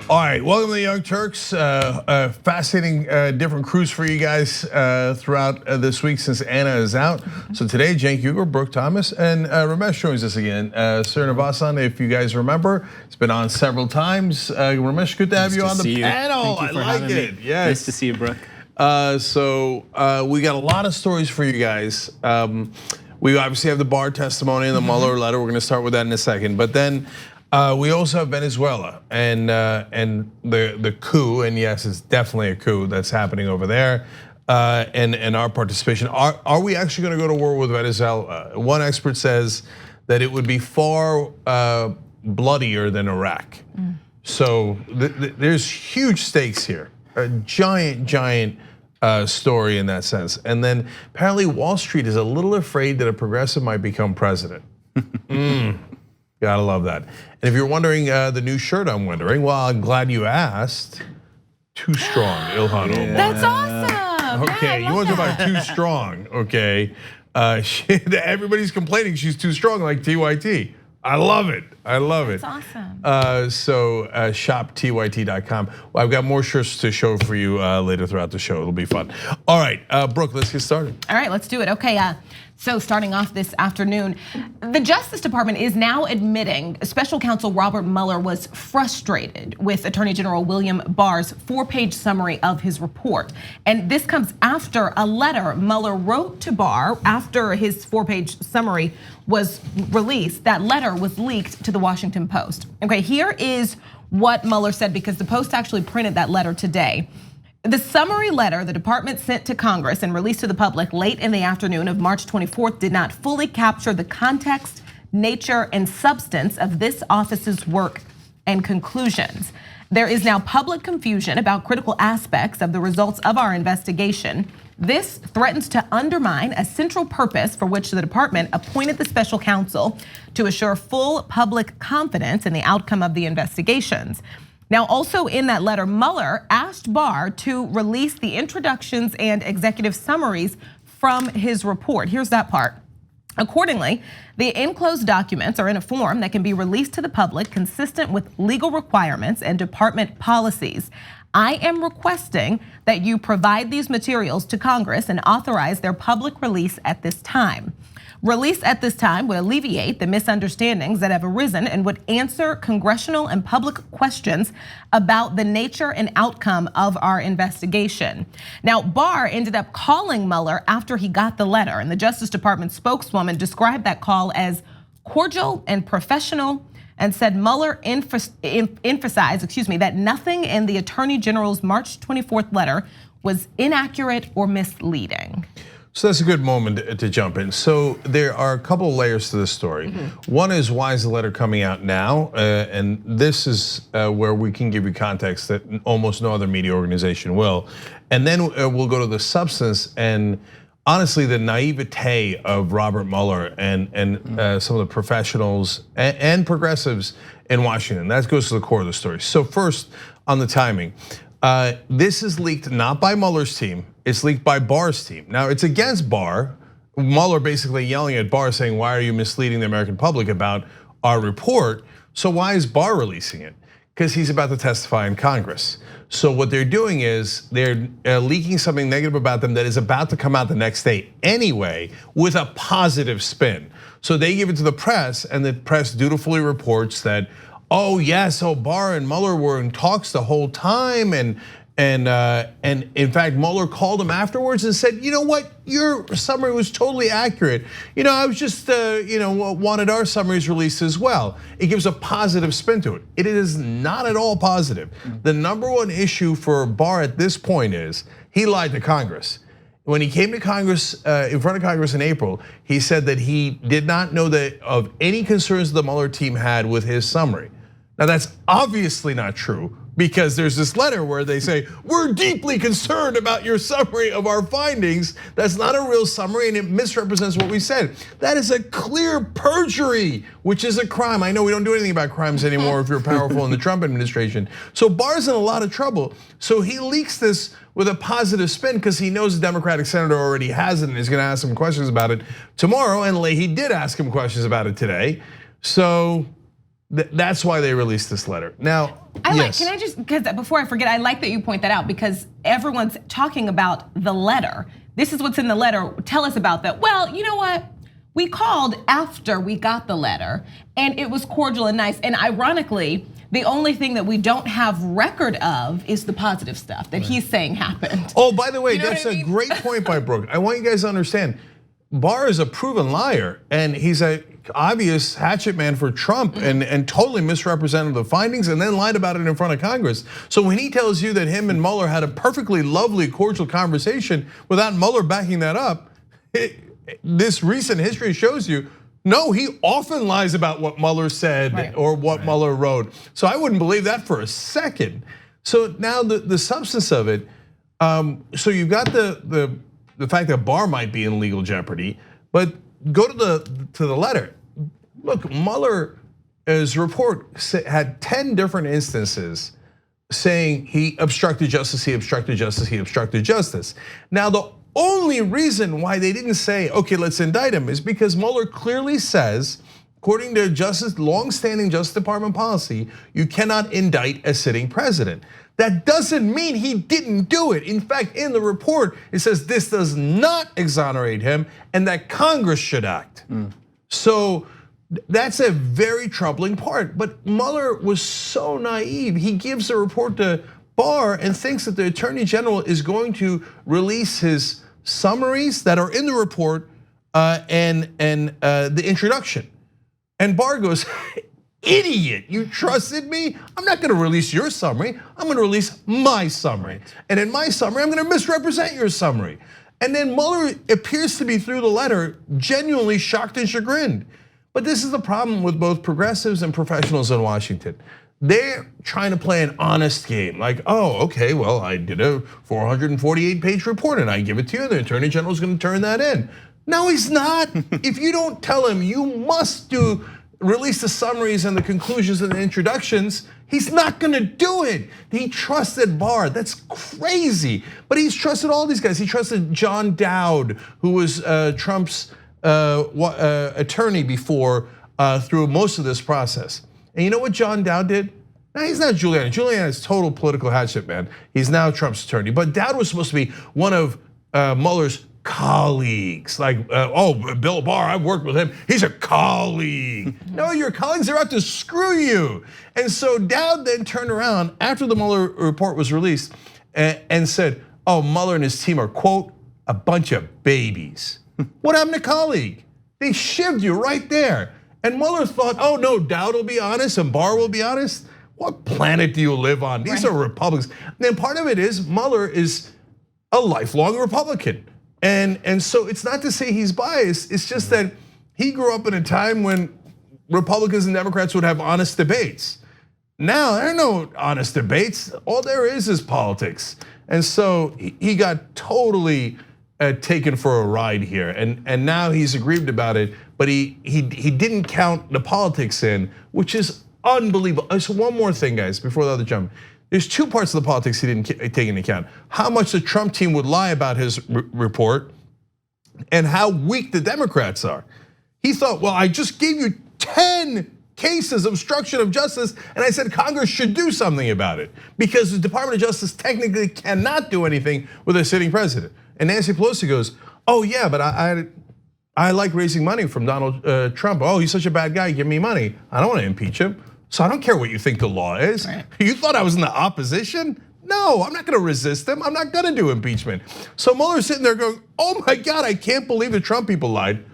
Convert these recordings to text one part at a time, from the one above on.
All right, welcome to the Young Turks. Fascinating different crews for you guys throughout this week since Anna is out. So today, Cenk, Uygur, Brooke, Thomas, and Ramesh joins us again. Srinivasan, if you guys remember, it's been on several times. Ramesh, good to have you on the panel. I like it. Yes. Nice to see you, Brooke. So we got a lot of stories for you guys. We obviously have the Barr testimony and the Muller letter. We're going to start with that in a second, but then. We also have Venezuela and the coup, and yes, it's definitely a coup that's happening over there, and our participation. Are we actually going to go to war with Venezuela? One expert says that it would be far bloodier than Iraq. So there's huge stakes here, a giant story in that sense. And then apparently Wall Street is a little afraid that a progressive might become president. Gotta love that. And if you're wondering the new shirt I'm wearing, well, I'm glad you asked. Too strong, Ilhan Omar. That's awesome. Okay, you want to talk about too strong? Okay, everybody's complaining she's too strong, like TYT. I love it. I love it. That's awesome. So shop tyt.com. Well, I've got more shirts to show for you later throughout the show. It'll be fun. All right, Brooke, let's get started. All right, let's do it. Okay. So starting off this afternoon, the Justice Department is now admitting Special Counsel Robert Mueller was frustrated with Attorney General William Barr's 4-page summary of his report. And this comes after a letter Mueller wrote to Barr after his 4-page summary was released. That letter was leaked to the Washington Post. Okay, here is what Mueller said, because the Post actually printed that letter today. The summary letter the department sent to Congress and released to the public late in the afternoon of March 24th did not fully capture the context, nature, and substance of this office's work and conclusions. There is now public confusion about critical aspects of the results of our investigation. This threatens to undermine a central purpose for which the department appointed the special counsel to assure full public confidence in the outcome of the investigations. Now, also in that letter, Mueller asked Barr to release the introductions and executive summaries from his report. Here's that part. Accordingly, the enclosed documents are in a form that can be released to the public consistent with legal requirements and department policies. I am requesting that you provide these materials to Congress and authorize their public release at this time. Release at this time would alleviate the misunderstandings that have arisen and would answer congressional and public questions about the nature and outcome of our investigation. Now, Barr ended up calling Mueller after he got the letter, and the Justice Department spokeswoman described that call as cordial and professional, and said Mueller emphasized, that nothing in the Attorney General's March 24th letter was inaccurate or misleading. So that's a good moment to jump in. So there are a couple of layers to this story. One is, why is the letter coming out now? And this is where we can give you context that almost no other media organization will. And then we'll go to the substance and honestly the naivete of Robert Mueller and some of the professionals and progressives in Washington. That goes to the core of the story. So first, on the timing. This is leaked not by Mueller's team, it's leaked by Barr's team. Now it's against Barr. Mueller basically yelling at Barr saying, why are you misleading the American public about our report? So why is Barr releasing it? Because he's about to testify in Congress. So what they're doing is they're leaking something negative about them that is about to come out the next day anyway with a positive spin. So they give it to the press, and the press dutifully reports that, oh yes, Barr and Mueller were in talks the whole time, and in fact Mueller called him afterwards and said, you know what, your summary was totally accurate. I was just wanted our summaries released as well. It gives a positive spin to it. It is not at all positive. The number one issue for Barr at this point is he lied to Congress. When he came to Congress, in front of Congress in April, he said that he did not know of any concerns the Mueller team had with his summary. Now that's obviously not true, because there's this letter where they say, we're deeply concerned about your summary of our findings. That's not a real summary and it misrepresents what we said. That is a clear perjury, which is a crime. I know we don't do anything about crimes anymore if you're powerful in the Trump administration. So Barr's in a lot of trouble. So he leaks this with a positive spin because he knows the Democratic senator already has it and is gonna ask him questions about it tomorrow. And Leahy did ask him questions about it today. So That's why they released this letter. Now, can I just, because before I forget, I like that you point that out because everyone's talking about the letter. This is what's in the letter. Tell us about that. Well, you know what? We called after we got the letter and it was cordial and nice. And ironically, the only thing that we don't have record of is the positive stuff that he's saying happened. Oh, by the way, that's a great point by Brooke. I want you guys to understand, Barr is a proven liar and he's a obvious hatchet man for Trump and totally misrepresented the findings and then lied about it in front of Congress. So when he tells you that him and Mueller had a perfectly lovely, cordial conversation without Mueller backing that up, this recent history shows you, no, he often lies about what Mueller said or what Mueller wrote. So I wouldn't believe that for a second. So now the substance of it, so you've got the fact that Barr might be in legal jeopardy, but go to the letter. Look, Mueller's report had 10 different instances saying he obstructed justice, he obstructed justice, he obstructed justice. Now the only reason why they didn't say, okay, let's indict him is because Mueller clearly says, according to long-standing Justice Department policy, you cannot indict a sitting president. That doesn't mean he didn't do it. In fact, in the report, it says this does not exonerate him and that Congress should act. So that's a very troubling part. But Mueller was so naive. He gives a report to Barr and thinks that the Attorney General is going to release his summaries that are in the report and the introduction. And Barr goes, idiot, you trusted me? I'm not gonna release your summary, I'm gonna release my summary. And in my summary, I'm gonna misrepresent your summary. And then Mueller appears to be, through the letter, genuinely shocked and chagrined. But this is the problem with both progressives and professionals in Washington. They're trying to play an honest game. Like, oh, okay, well, I did a 448-page report and I give it to you, the Attorney General's gonna turn that in. No, he's not. If you don't tell him you must release the summaries and the conclusions and the introductions, he's not gonna do it. He trusted Barr, that's crazy. But he's trusted all these guys. He trusted John Dowd, who was Trump's attorney before through most of this process. And you know what John Dowd did? Now he's not Giuliani. Giuliani is total political hatchet man. He's now Trump's attorney. But Dowd was supposed to be one of Mueller's colleagues. Like, oh, Bill Barr, I've worked with him. He's a colleague. No, your colleagues are out to screw you. And so Dowd then turned around after the Mueller report was released and said, oh, Mueller and his team are, quote, a bunch of babies. What happened to colleague? They shivved you right there. And Mueller thought, oh no, Dowd will be honest and Barr will be honest. What planet do you live on? These are Republicans. And part of it is Mueller is a lifelong Republican. And so it's not to say he's biased, it's just that he grew up in a time when Republicans and Democrats would have honest debates. Now, there are no honest debates, all there is politics. And so he got totally taken for a ride here, and now he's aggrieved about it, but he didn't count the politics in, which is unbelievable. So one more thing, guys, before the other jump. There's two parts of the politics he didn't take into account. How much the Trump team would lie about his report and how weak the Democrats are. He thought, well, I just gave you 10 cases of obstruction of justice and I said Congress should do something about it because the Department of Justice technically cannot do anything with a sitting president. And Nancy Pelosi goes, oh yeah, but I like raising money from Donald Trump. Oh, he's such a bad guy, give me money. I don't want to impeach him. So I don't care what you think the law is. Right. You thought I was in the opposition? No, I'm not gonna resist him. I'm not gonna do impeachment. So Mueller's sitting there going, oh my God, I can't believe the Trump people lied.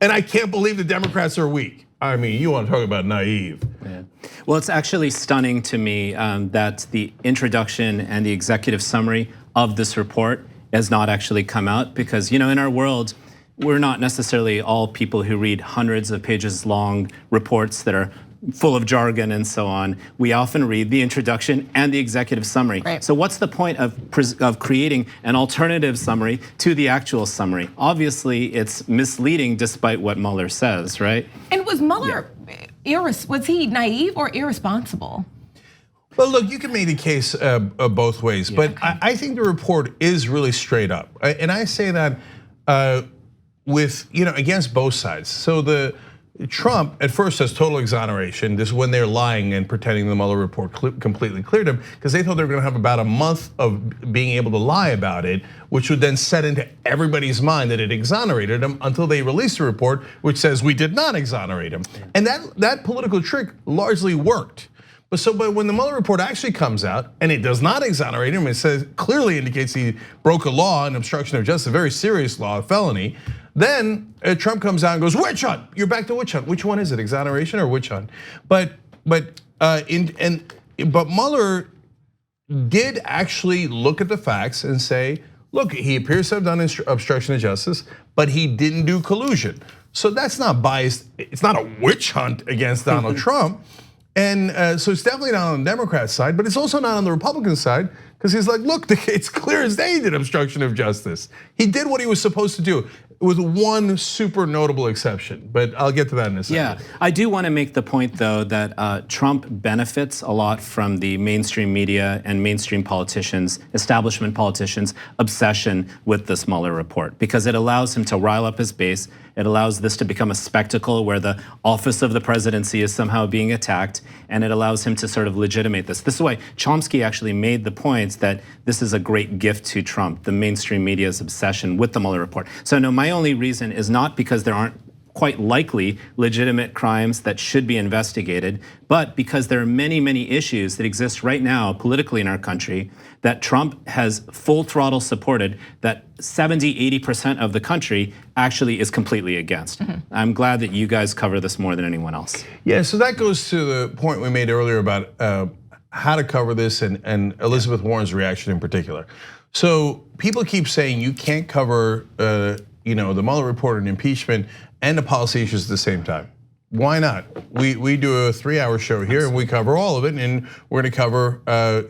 And I can't believe the Democrats are weak. I mean, you want to talk about naive. Yeah. Well, it's actually stunning to me that the introduction and the executive summary of this report has not actually come out because, in our world, we're not necessarily all people who read hundreds of pages long reports that are full of jargon and so on. We often read the introduction and the executive summary. Right. So what's the point of creating an alternative summary to the actual summary? Obviously, it's misleading despite what Mueller says, right? And was Mueller, was he naive or irresponsible? Well, look, you can make the case both ways, but I think the report is really straight up. And I say that with, against both sides. So Trump at first says total exoneration. This is when they're lying and pretending the Mueller report completely cleared him, because they thought they were going to have about a month of being able to lie about it, which would then set into everybody's mind that it exonerated him until they released a report which says we did not exonerate him. And that political trick largely worked. But when the Mueller report actually comes out and it does not exonerate him, it says clearly indicates he broke a law, an obstruction of justice, a very serious law, a felony. Then Trump comes out and goes, witch hunt. You're back to witch hunt. Which one is it, exoneration or witch hunt? But Mueller did actually look at the facts and say, look, he appears to have done obstruction of justice, but he didn't do collusion. So that's not biased. It's not a witch hunt against Donald Trump. And so it's definitely not on the Democrat side, but it's also not on the Republican side, because he's like, look, it's clear as day he did obstruction of justice. He did what he was supposed to do, with one super notable exception, but I'll get to that in a second. Yeah, I do want to make the point though that Trump benefits a lot from the mainstream media and mainstream politicians, establishment politicians' obsession with this Mueller report, because it allows him to rile up his base. It allows this to become a spectacle where the office of the presidency is somehow being attacked, and it allows him to sort of legitimate this. This is why Chomsky actually made the point that this is a great gift to Trump, the mainstream media's obsession with the Mueller report. So no, my only reason is not because there aren't quite likely legitimate crimes that should be investigated, but because there are many, many issues that exist right now politically in our country that Trump has full throttle supported, that 70–80% of the country actually is completely against. I'm glad that you guys cover this more than anyone else. Yeah, so that goes to the point we made earlier about how to cover this and Elizabeth Warren's reaction in particular. So people keep saying you can't cover the Mueller report and impeachment and the policy issues at the same time. Why not? We do a 3-hour show here and we cover all of it, and we're going to cover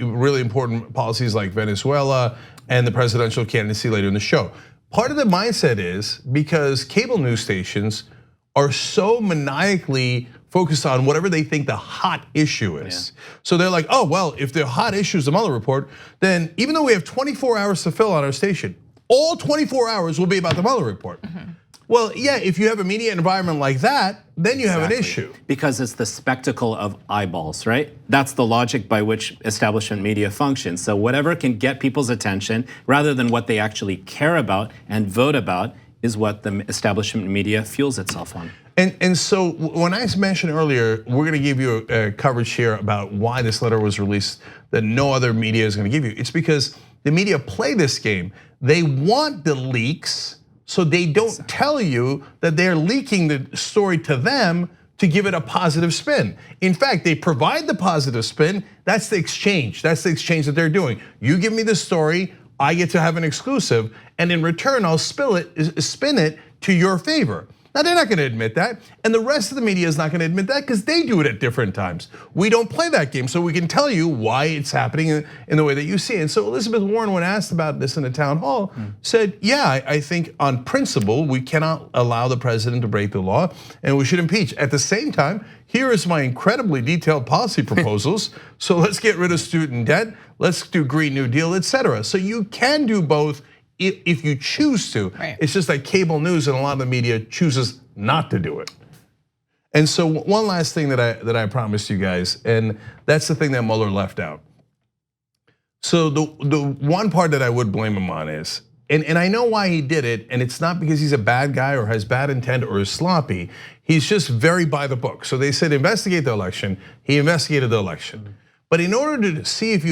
really important policies like Venezuela and the presidential candidacy later in the show. Part of the mindset is because cable news stations are so maniacally focused on whatever they think the hot issue is. Yeah. So they're like, oh, well, if the hot issue is the Mueller report, then even though we have 24 hours to fill on our station, all 24 hours will be about the Mueller report. Well, yeah, if you have a media environment like that, then you have an issue. Because it's the spectacle of eyeballs, right? That's the logic by which establishment media functions. So whatever can get people's attention, rather than what they actually care about and vote about, is what the establishment media fuels itself on. And so when I mentioned earlier, we're gonna give you a coverage here about why this letter was released that no other media is gonna give you. It's because the media play this game. They want the leaks, so they don't tell you that they're leaking the story to them to give it a positive spin. In fact, they provide the positive spin. That's the exchange. That's the exchange that they're doing. You give me the story, I get to have an exclusive, and in return, I'll spin it to your favor. Now, they're not gonna admit that, and the rest of the media is not gonna admit that because they do it at different times. We don't play that game, so we can tell you why it's happening in the way that you see it. And so Elizabeth Warren, when asked about this in the town hall, said, yeah, I think on principle, we cannot allow the president to break the law and we should impeach. At the same time, here is my incredibly detailed policy proposals. So let's get rid of student debt, let's do Green New Deal, etc. So you can do both if you choose to. Right. It's just that cable news and a lot of the media chooses not to do it. And so one last thing that I promised you guys, and that's the thing that Mueller left out. So the one part that I would blame him on is, and I know why he did it, and it's not because he's a bad guy or has bad intent or is sloppy. He's just very by the book. So they said investigate the election. He investigated the election. But in order to see if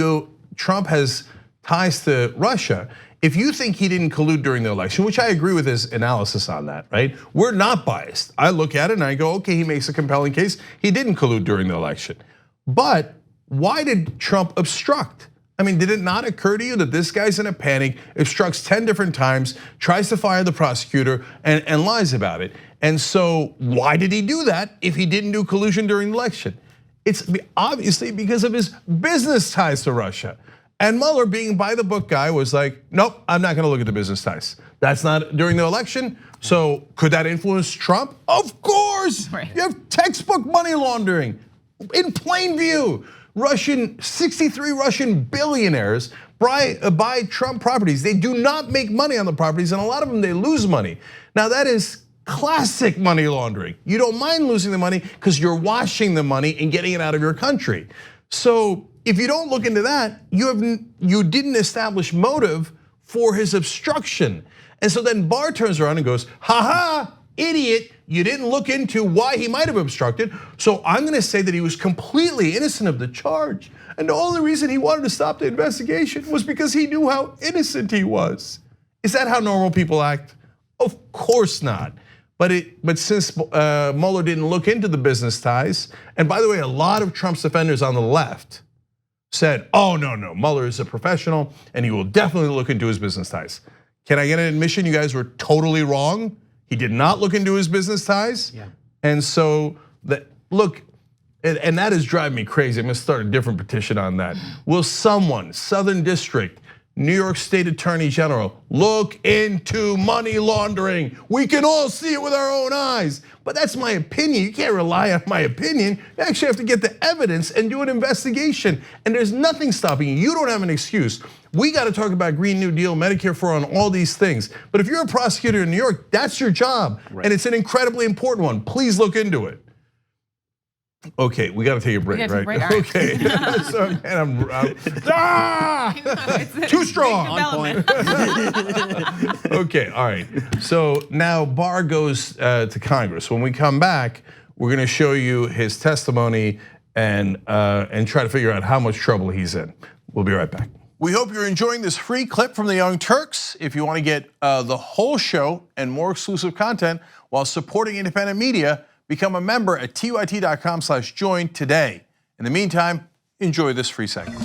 Trump has ties to Russia, if you think he didn't collude during the election, which I agree with his analysis on that, right? We're not biased. I look at it and I go, okay, he makes a compelling case. He didn't collude during the election. But why did Trump obstruct? I mean, did it not occur to you that this guy's in a panic, obstructs 10 different times, tries to fire the prosecutor and lies about it? And so why did he do that if he didn't do collusion during the election? It's obviously because of his business ties to Russia. And Mueller, being by the book guy, was like, nope, I'm not gonna look at the business ties. That's not during the election. So could that influence Trump? Of course, right. You have textbook money laundering in plain view. 63 Russian billionaires buy Trump properties. They do not make money on the properties, and a lot of them, they lose money. Now that is Classic money laundering. You don't mind losing the money because you're washing the money and getting it out of your country. So if you don't look into that, you didn't establish motive for his obstruction. And so then Barr turns around and goes, ha ha, idiot, you didn't look into why he might have obstructed. So I'm gonna say that he was completely innocent of the charge. And the only reason he wanted to stop the investigation was because he knew how innocent he was. Is that how normal people act? Of course not. But since Mueller didn't look into the business ties, and by the way, a lot of Trump's defenders on the left said, oh no, Mueller is a professional and he will definitely look into his business ties. Can I get an admission? You guys were totally wrong. He did not look into his business ties. Yeah. And so, look, and that is driving me crazy. I'm gonna start a different petition on that. Will someone, Southern District, New York State Attorney General, look into money laundering? We can all see it with our own eyes. But that's my opinion. You can't rely on my opinion. You actually have to get the evidence and do an investigation. And there's nothing stopping you. You don't have an excuse. We got to talk about Green New Deal, Medicare for all, and all these things. But if you're a prosecutor in New York, that's your job. Right. And it's an incredibly important one. Please look into it. Okay, we got to take a break, right? Okay, so, man, I'm too strong. On point. Okay, all right. So now Barr goes to Congress. When we come back, we're going to show you his testimony and try to figure out how much trouble he's in. We'll be right back. We hope you're enjoying this free clip from the Young Turks. If you want to get the whole show and more exclusive content while supporting independent media, become a member at tyt.com/join today. In the meantime, enjoy this free segment.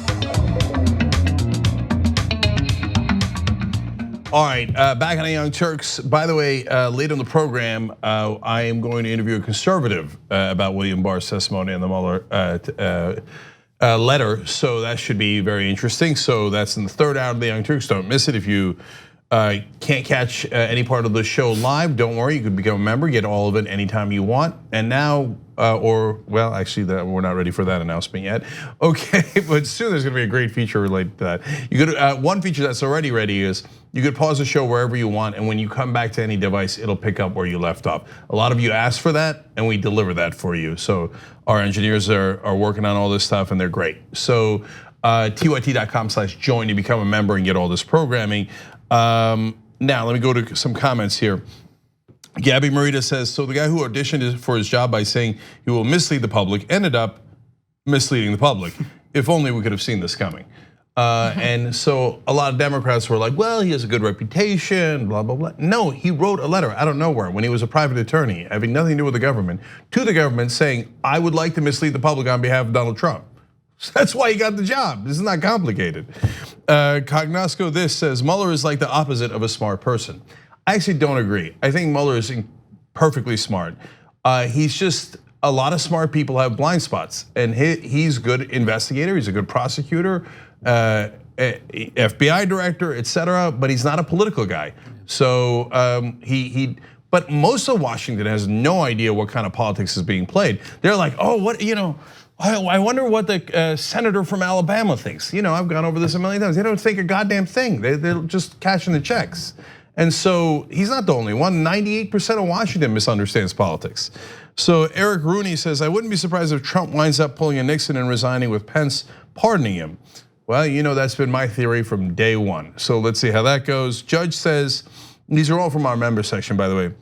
All right, back on the Young Turks. By the way, later in the program, I am going to interview a conservative about William Barr's testimony in the Muller letter. So that should be very interesting. So that's in the third hour of the Young Turks. Don't miss it. If you can't catch any part of the show live, don't worry, you can become a member, get all of it anytime you want. And now, well, actually, we're not ready for that announcement yet. Okay, but soon there's gonna be a great feature related to that. You could, one feature that's already ready is you could pause the show wherever you want, and when you come back to any device, it'll pick up where you left off. A lot of you asked for that, and we deliver that for you. So our engineers are working on all this stuff, and they're great. So tyt.com/join to become a member and get all this programming. Now, let me go to some comments here. Gabby Marita says, so the guy who auditioned for his job by saying he will mislead the public ended up misleading the public. If only we could have seen this coming. And so a lot of Democrats were like, well, he has a good reputation, blah, blah, blah. No, he wrote a letter out of nowhere when he was a private attorney, having nothing to do with the government, to the government saying, I would like to mislead the public on behalf of Donald Trump. That's why he got the job. This is not complicated. Cognosco this says, Mueller is like the opposite of a smart person. I actually don't agree. I think Mueller is perfectly smart. He's just, a lot of smart people have blind spots, and he's a good investigator, he's a good prosecutor, FBI director, etc. But he's not a political guy. So but most of Washington has no idea what kind of politics is being played. They're like, oh, what, I wonder what the senator from Alabama thinks. I've gone over this a million times. They don't think a goddamn thing. They're just cashing the checks. And so he's not the only one. 98% of Washington misunderstands politics. So Eric Rooney says, I wouldn't be surprised if Trump winds up pulling a Nixon and resigning with Pence pardoning him. Well, that's been my theory from day one. So let's see how that goes. Judge says, these are all from our member section, by the way.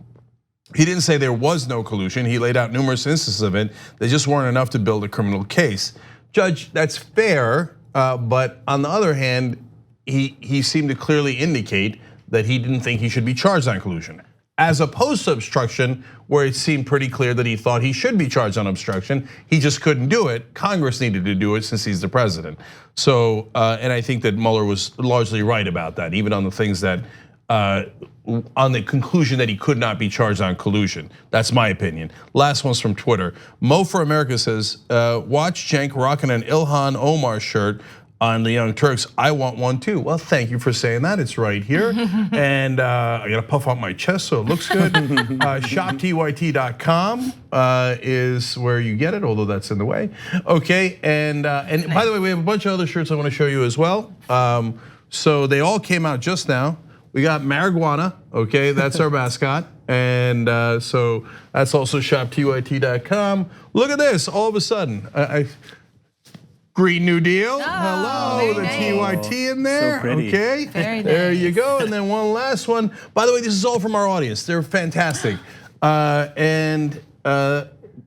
He didn't say there was no collusion. He laid out numerous instances of it. They just weren't enough to build a criminal case. Judge, that's fair, but on the other hand, he seemed to clearly indicate that he didn't think he should be charged on collusion. As opposed to obstruction, where it seemed pretty clear that he thought he should be charged on obstruction. He just couldn't do it. Congress needed to do it since he's the president. So, and I think that Mueller was largely right about that, even on the things that, on the conclusion that he could not be charged on collusion. That's my opinion. Last one's from Twitter. Mo for America says, watch Cenk rocking an Ilhan Omar shirt on the Young Turks. I want one too. Well, thank you for saying that. It's right here. And I gotta puff out my chest so it looks good. ShopTYT.com is where you get it, although that's in the way. Okay, and by the way, we have a bunch of other shirts I wanna show you as well. So they all came out just now. We got marijuana, okay, that's our mascot. And so that's also shoptyt.com. Look at this, all of a sudden. Green New Deal, hello, the TYT in there, So pretty. okay. Very there nice. you go, and then one last one. By the way, this is all from our audience, they're fantastic.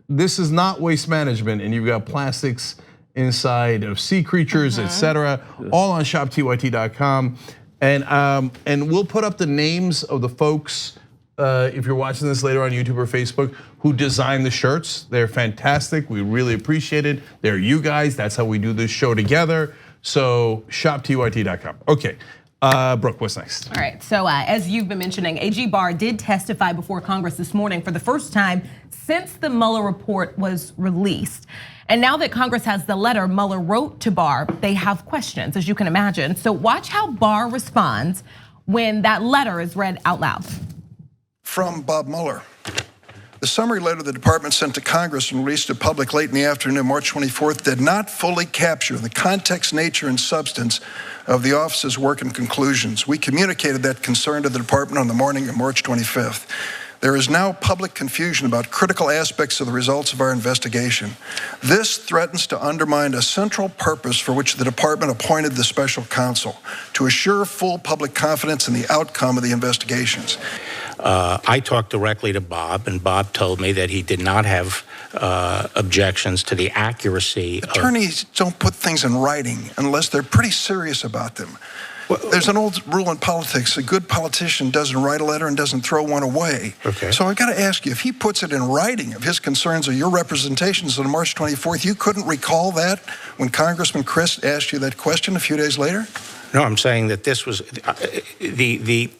This is not waste management, and you've got plastics inside of sea creatures, etc. All on shoptyt.com. And we'll put up the names of the folks, if you're watching this later on YouTube or Facebook, who designed the shirts. They're fantastic, we really appreciate it. They're you guys, that's how we do this show together. So shoptyt.com. Okay, Brooke, what's next? All right, so as you've been mentioning, AG Barr did testify before Congress this morning for the first time since the Mueller report was released. And now that Congress has the letter Mueller wrote to Barr, they have questions, as you can imagine. So watch how Barr responds when that letter is read out loud. From Bob Mueller. The summary letter the department sent to Congress and released to public late in the afternoon of March 24th did not fully capture the context, nature, and substance of the office's work and conclusions. We communicated that concern to the department on the morning of March 25th. There is now public confusion about critical aspects of the results of our investigation. This threatens to undermine a central purpose for which the department appointed the special counsel, to assure full public confidence in the outcome of the investigations. I talked directly to Bob, and Bob told me that he did not have objections to the accuracy. Attorneys don't put things in writing unless they're pretty serious about them. There's an old rule in politics: a good politician doesn't write a letter and doesn't throw one away. Okay. So I got to ask you, if he puts it in writing of his concerns or your representations on March 24th, you couldn't recall that when Congressman Chris asked you that question a few days later? No, I'm saying that this was the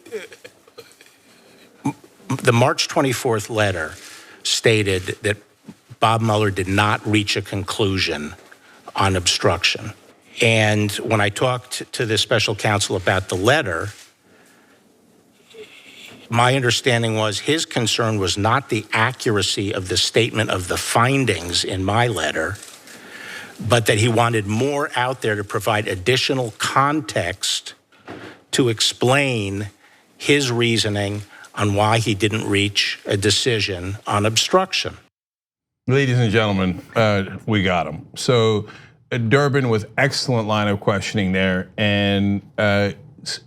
March 24th letter stated that Bob Mueller did not reach a conclusion on obstruction. And when I talked to the special counsel about the letter, my understanding was his concern was not the accuracy of the statement of the findings in my letter, but that he wanted more out there to provide additional context to explain his reasoning on why he didn't reach a decision on obstruction. Ladies and gentlemen, we got him. So Durbin with excellent line of questioning there. And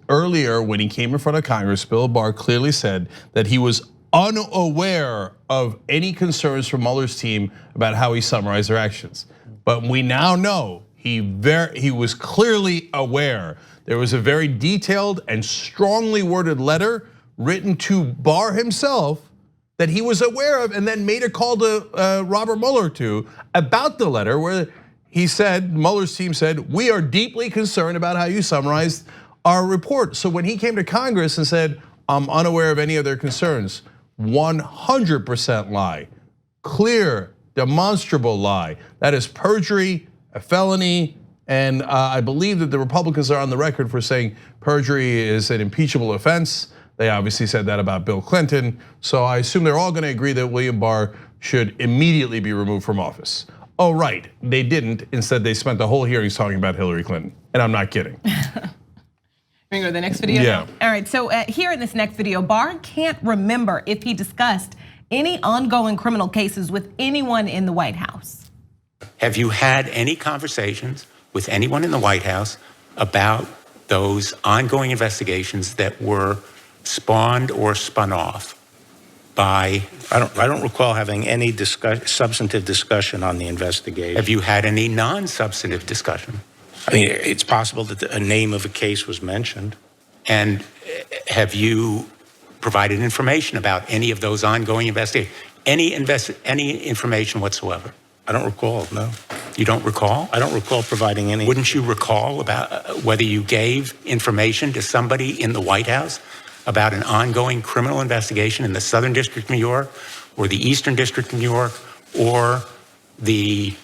earlier when he came in front of Congress, Bill Barr clearly said that he was unaware of any concerns from Mueller's team about how he summarized their actions. But we now know he was clearly aware. There was a very detailed and strongly worded letter written to Barr himself that he was aware of, and then made a call to Robert Mueller about the letter, where he said, Mueller's team said, "We are deeply concerned about how you summarized our report." So when he came to Congress and said, "I'm unaware of any of their concerns," 100% lie, clear, demonstrable lie. That is perjury, a felony, and I believe that the Republicans are on the record for saying perjury is an impeachable offense. They obviously said that about Bill Clinton. So I assume they're all gonna agree that William Barr should immediately be removed from office. Oh right, they didn't. Instead, they spent the whole hearings talking about Hillary Clinton. And I'm not kidding. Can we go to the next video? Yeah. All right, so here in this next video, Barr can't remember if he discussed any ongoing criminal cases with anyone in the White House. Have you had any conversations with anyone in the White House about those ongoing investigations that were spawned or spun off by? I don't recall having any substantive discussion on the investigation. Have you had any non-substantive discussion? I mean, it's possible that a name of a case was mentioned. And have you provided information about any of those ongoing investigations? Any information whatsoever? I don't recall, no. You don't recall? I don't recall providing any. Wouldn't you recall about whether you gave information to somebody in the White House about an ongoing criminal investigation in the Southern District of New York, or the Eastern District of New York, or the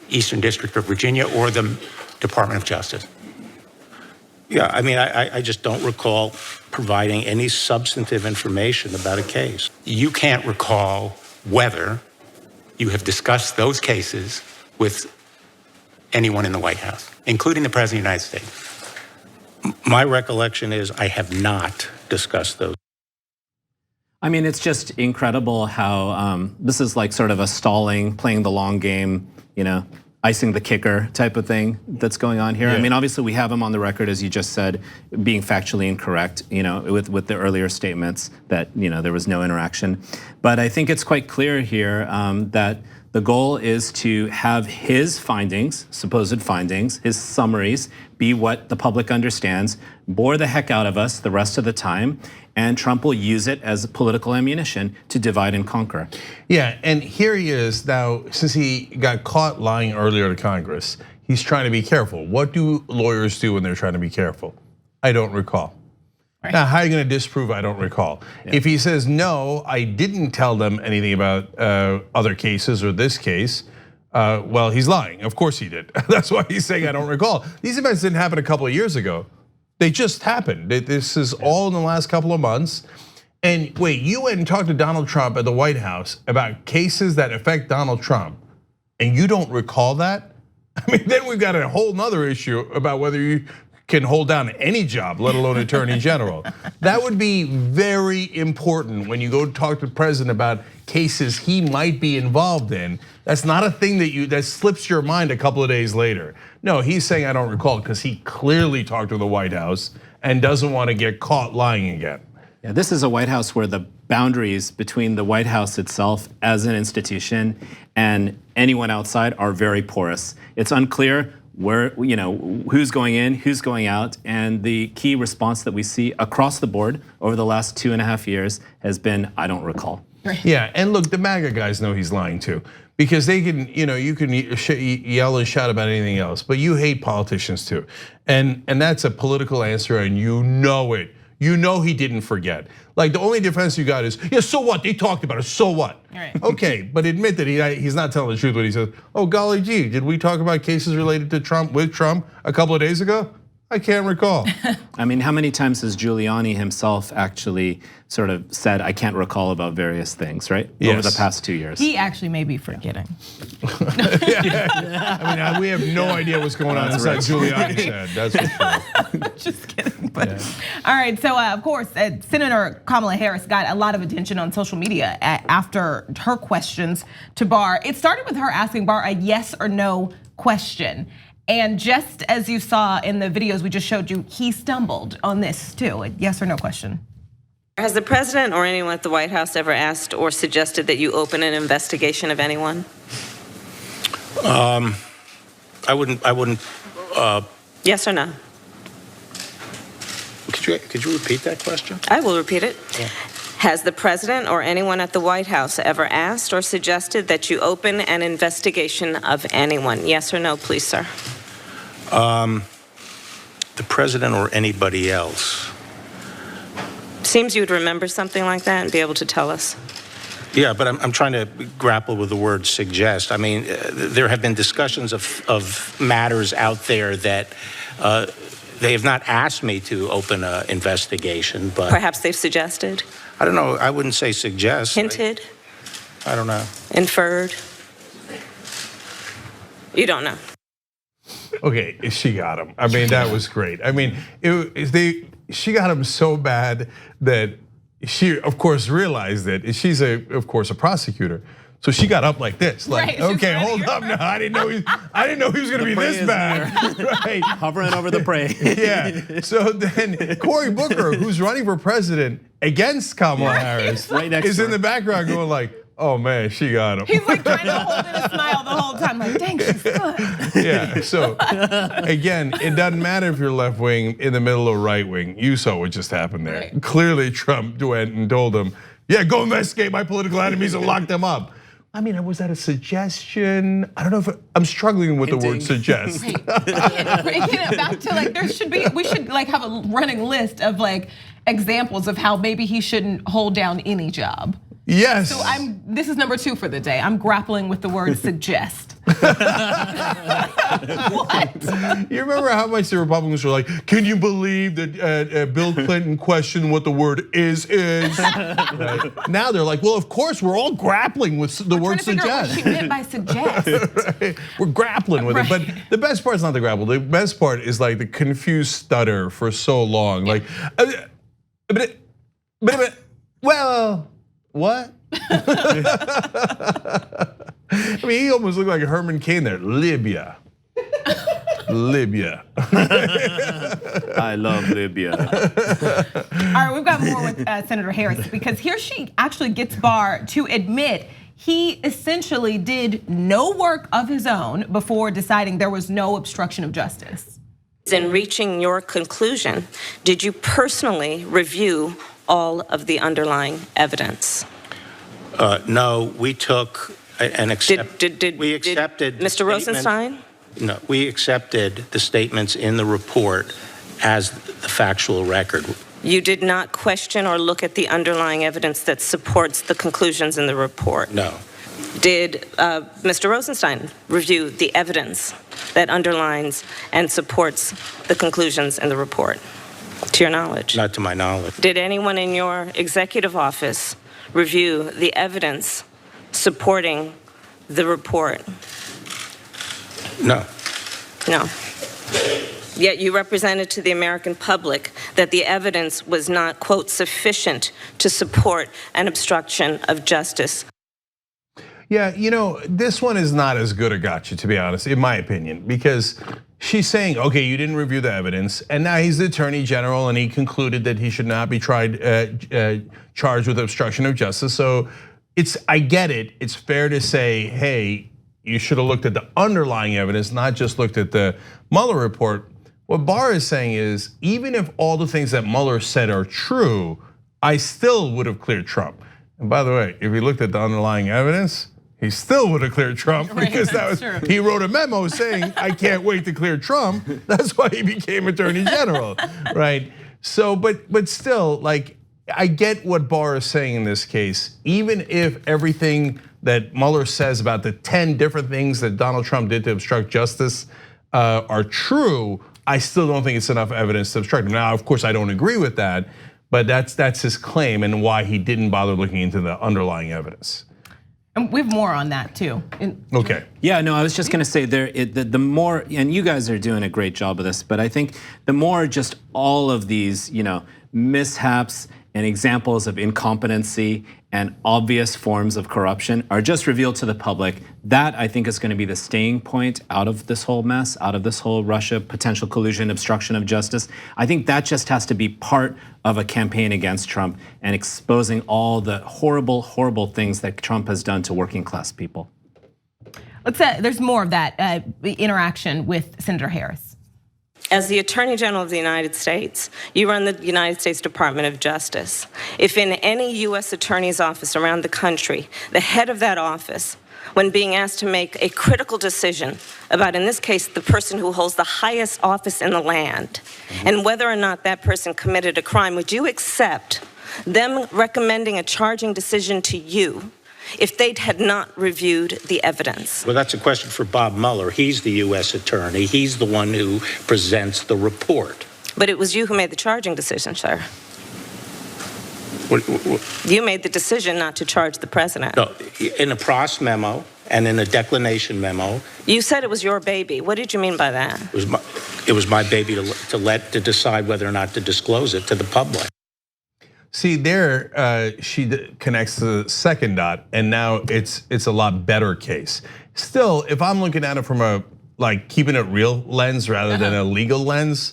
Eastern District of Virginia, or the Department of Justice? Yeah, I mean, I just don't recall providing any substantive information about a case. You can't recall whether you have discussed those cases with anyone in the White House, including the President of the United States. My recollection is I have not discussed those. I mean, it's just incredible how this is like sort of a stalling, playing the long game, icing the kicker type of thing that's going on here. Yeah. I mean, obviously we have him on the record, as you just said, being factually incorrect, with the earlier statements that, there was no interaction. But I think it's quite clear here that the goal is to have his findings, supposed findings, his summaries, be what the public understands, bore the heck out of us the rest of the time, and Trump will use it as political ammunition to divide and conquer. Yeah, and here he is now, since he got caught lying earlier to Congress, he's trying to be careful. What do lawyers do when they're trying to be careful? I don't recall. Right. Now, how are you gonna disprove I don't recall? Yeah. If he says, no, I didn't tell them anything about other cases or this case, well, he's lying. Of course he did. That's why he's saying I don't recall. These events didn't happen a couple of years ago. They just happened. This is all in the last couple of months. And wait, you went and talked to Donald Trump at the White House about cases that affect Donald Trump, and you don't recall that? I mean, then we've got a whole nother issue about whether you can hold down any job, let alone attorney general. That would be very important when you go talk to the president about cases he might be involved in. That's not a thing that slips your mind a couple of days later. No, he's saying I don't recall because he clearly talked to the White House and doesn't want to get caught lying again. Yeah, this is a White House where the boundaries between the White House itself as an institution and anyone outside are very porous. It's unclear where, who's going in, who's going out, and the key response that we see across the board over the last 2.5 years has been, I don't recall. Yeah, and look, the MAGA guys know he's lying too, because they can, you can yell and shout about anything else, but you hate politicians too, and that's a political answer, and you know it. You know he didn't forget. Like the only defense you got is, yeah, so what? They talked about it, so what? Right. Okay, but admit that he's not telling the truth when he says, oh golly gee, did we talk about cases related to Trump with Trump a couple of days ago? I can't recall. I mean, how many times has Giuliani himself actually sort of said, I can't recall about various things, right? Yes. Over the past 2 years. He actually may be forgetting. I mean, we have no idea what's going on inside Giuliani's head, that's for sure. Just kidding, but all right, so of course, Senator Kamala Harris got a lot of attention on social media after her questions to Barr. It started with her asking Barr a yes or no question. And just as you saw in the videos we just showed you, he stumbled on this too, a yes or no question. Has the president or anyone at the White House ever asked or suggested that you open an investigation of anyone? I wouldn't. Yes or no? Could you repeat that question? I will repeat it. Yeah. Has the president or anyone at the White House ever asked or suggested that you open an investigation of anyone? Yes or no, please, sir? The president or anybody else? Seems you would remember something like that and be able to tell us. Yeah, but I'm trying to grapple with the word suggest. I mean, there have been discussions of matters out there that they have not asked me to open an investigation, but perhaps they've suggested. I don't know. I wouldn't say suggest. Hinted. I don't know. Inferred. You don't know. Okay, she got him. I mean, that was great. I mean, she got him so bad that she, of course, realized that she's of course, a prosecutor. So she got up like this, like, right, okay, hold up now. I didn't know he was gonna be this bad. Right. Hovering over the prey. Yeah. So then Cory Booker, who's running for president against Kamala Harris, right next is in the background going like, oh man, she got him. He's like trying to hold in a smile the whole time, like, dang, she's good. Yeah, so again, it doesn't matter if you're left wing, in the middle or right wing. You saw what just happened there. Right. Clearly Trump went and told him, yeah, go investigate my political enemies and lock them up. I mean, was that a suggestion? I don't know if I'm struggling with the word suggest. Right. Back to like, we should like have a running list of like examples of how maybe he shouldn't hold down any job. Yes. So this is number 2 for the day. I'm grappling with the word suggest. What? You remember how much the Republicans were like, can you believe that Bill Clinton questioned what the word is? Right. Now they're like, well, of course, we're all grappling with the word suggest. What she meant by suggest. Right. We're grappling with it, but the best part is not the grapple. The best part is like the confused stutter for so long. Like, Well, what? I mean, he almost looked like Herman Cain there. Libya. Libya. I love Libya. All right, we've got more with Senator Harris because here she actually gets Barr to admit he essentially did no work of his own before deciding there was no obstruction of justice. In reaching your conclusion, did you personally review all of the underlying evidence? No, we took and accepted. We accepted Mr. Rosenstein? No, we accepted the statements in the report as the factual record. You did not question or look at the underlying evidence that supports the conclusions in the report? No. Did Mr. Rosenstein review the evidence that underlines and supports the conclusions in the report, to your knowledge? Not to my knowledge. Did anyone in your executive office review the evidence supporting the report? No. No. Yet you represented to the American public that the evidence was not, quote, sufficient to support an obstruction of justice. Yeah, you know, this one is not as good a gotcha, to be honest, in my opinion, because she's saying, okay, you didn't review the evidence, and now he's the Attorney General, and he concluded that he should not be charged with obstruction of justice. So I get it. It's fair to say, hey, you should have looked at the underlying evidence, not just looked at the Mueller report. What Barr is saying is, even if all the things that Mueller said are true, I still would have cleared Trump. And by the way, if he looked at the underlying evidence, he still would have cleared Trump because he wrote a memo saying, I can't wait to clear Trump. That's why he became Attorney General, right? So, but still, like, I get what Barr is saying in this case. Even if everything that Mueller says about the 10 different things that Donald Trump did to obstruct justice are true, I still don't think it's enough evidence to obstruct him. Now, of course, I don't agree with that, but that's his claim and why he didn't bother looking into the underlying evidence. And we have more on that too. Okay. Yeah, no, I was just gonna say the more, and you guys are doing a great job of this, but I think the more just all of these, mishaps and examples of incompetency and obvious forms of corruption are just revealed to the public. That I think is going to be the staying point out of this whole mess, out of this whole Russia potential collusion, obstruction of justice. I think that just has to be part of a campaign against Trump and exposing all the horrible, horrible things that Trump has done to working class people. There's more of that interaction with Senator Harris. As the Attorney General of the United States, you run the United States Department of Justice. If in any US attorney's office around the country, the head of that office, when being asked to make a critical decision about, in this case, the person who holds the highest office in the land, and whether or not that person committed a crime, would you accept them recommending a charging decision to you if they had not reviewed the evidence? Well, that's a question for Bob Mueller. He's the US attorney. He's the one who presents the report. But it was you who made the charging decision, sir. What? You made the decision not to charge the president. No, in a Prost memo and in a declination memo. You said it was your baby. What did you mean by that? It was my baby to decide whether or not to disclose it to the public. See, there she connects to the second dot, and now it's a lot better case. Still, if I'm looking at it from a keeping it real lens rather than a legal lens,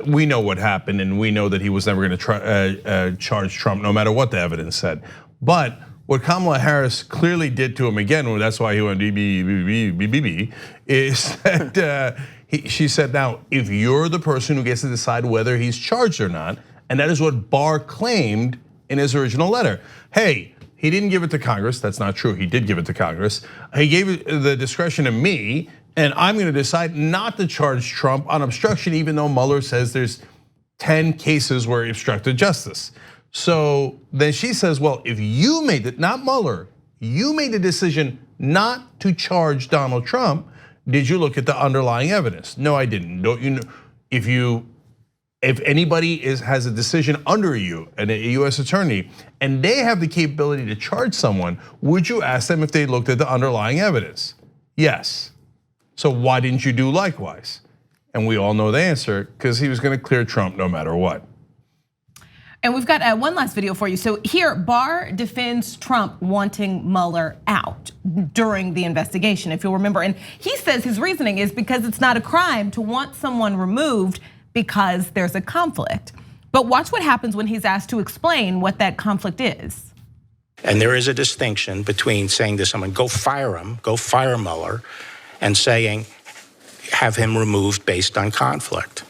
we know what happened, and we know that he was never going to charge Trump, no matter what the evidence said. But what Kamala Harris clearly did to him again, that's why he went BB, is that she said, now if you're the person who gets to decide whether he's charged or not. And that is what Barr claimed in his original letter. Hey, he didn't give it to Congress. That's not true. He did give it to Congress. He gave the discretion to me, and I'm going to decide not to charge Trump on obstruction, even though Mueller says there's 10 cases where he obstructed justice. So then she says, well, if you made it, not Mueller, you made the decision not to charge Donald Trump, did you look at the underlying evidence? No, I didn't. Don't you know, if anybody has a decision under you, and a US attorney, and they have the capability to charge someone, would you ask them if they looked at the underlying evidence? Yes. So why didn't you do likewise? And we all know the answer, because he was going to clear Trump no matter what. And we've got one last video for you. So here, Barr defends Trump wanting Mueller out during the investigation, if you'll remember. And he says his reasoning is because it's not a crime to want someone removed because there's a conflict. But watch what happens when he's asked to explain what that conflict is. And there is a distinction between saying to someone, go fire Mueller, and saying, have him removed based on conflict.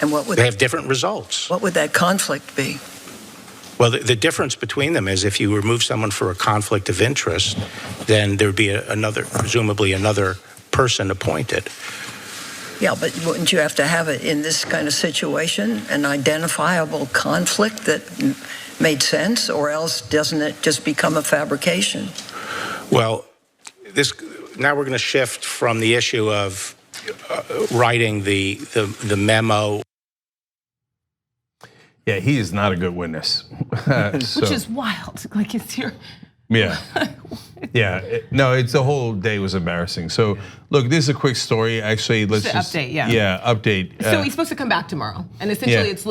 And what would they have different results? What would that conflict be? Well, the difference between them is if you remove someone for a conflict of interest, then there'd be presumably another person appointed. Yeah, but wouldn't you have to have it in this kind of situation, an identifiable conflict that made sense, or else doesn't it just become a fabrication? Well, now we're going to shift from the issue of writing the memo. Yeah, he is not a good witness. Which is wild. Like it's here. Yeah. Yeah. No, the whole day was embarrassing. So look, this is a quick story. Actually, let's just update. Yeah. Yeah, update. So he's supposed to come back tomorrow, and essentially it's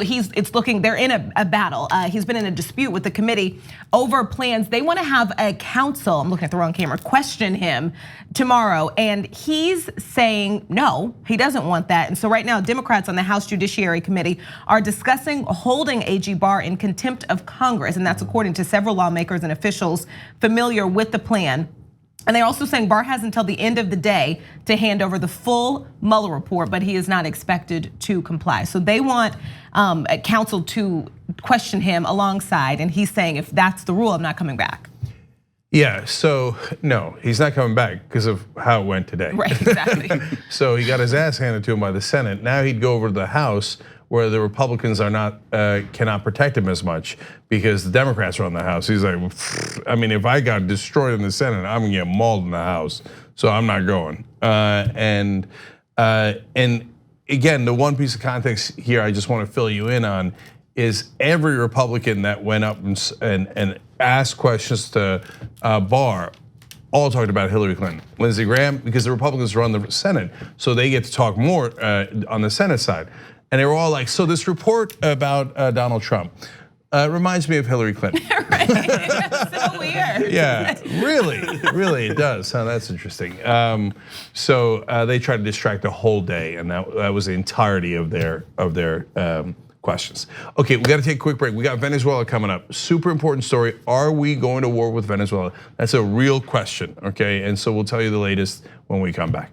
looking. They're in a battle. He's been in a dispute with the committee over plans. They want to have a council. I'm looking at the wrong camera. Question him tomorrow, and he's saying no, he doesn't want that. And so right now, Democrats on the House Judiciary Committee are discussing holding AG Barr in contempt of Congress, and that's according to several lawmakers and officials familiar with the plan. And they're also saying Barr has until the end of the day to hand over the full Mueller report, but he is not expected to comply. So they want counsel to question him alongside, and he's saying if that's the rule, I'm not coming back. Yeah, so no, he's not coming back because of how it went today. Right, exactly. So he got his ass handed to him by the Senate. Now he'd go over to the House where the Republicans are not cannot protect him as much because the Democrats are on the House. He's like, I mean, if I got destroyed in the Senate, I'm gonna get mauled in the House, so I'm not going. And again, the one piece of context here I just want to fill you in on is every Republican that went up and asked questions to Barr all talked about Hillary Clinton, Lindsey Graham, because the Republicans run the Senate, so they get to talk more on the Senate side. And they were all like, so this report about Donald Trump reminds me of Hillary Clinton. Right, that's so weird. Yeah, really it does. That's interesting. So they tried to distract the whole day, and that was the entirety of their questions. Okay, we got to take a quick break. We got Venezuela coming up. Super important story. Are we going to war with Venezuela? That's a real question, okay? And so we'll tell you the latest when we come back.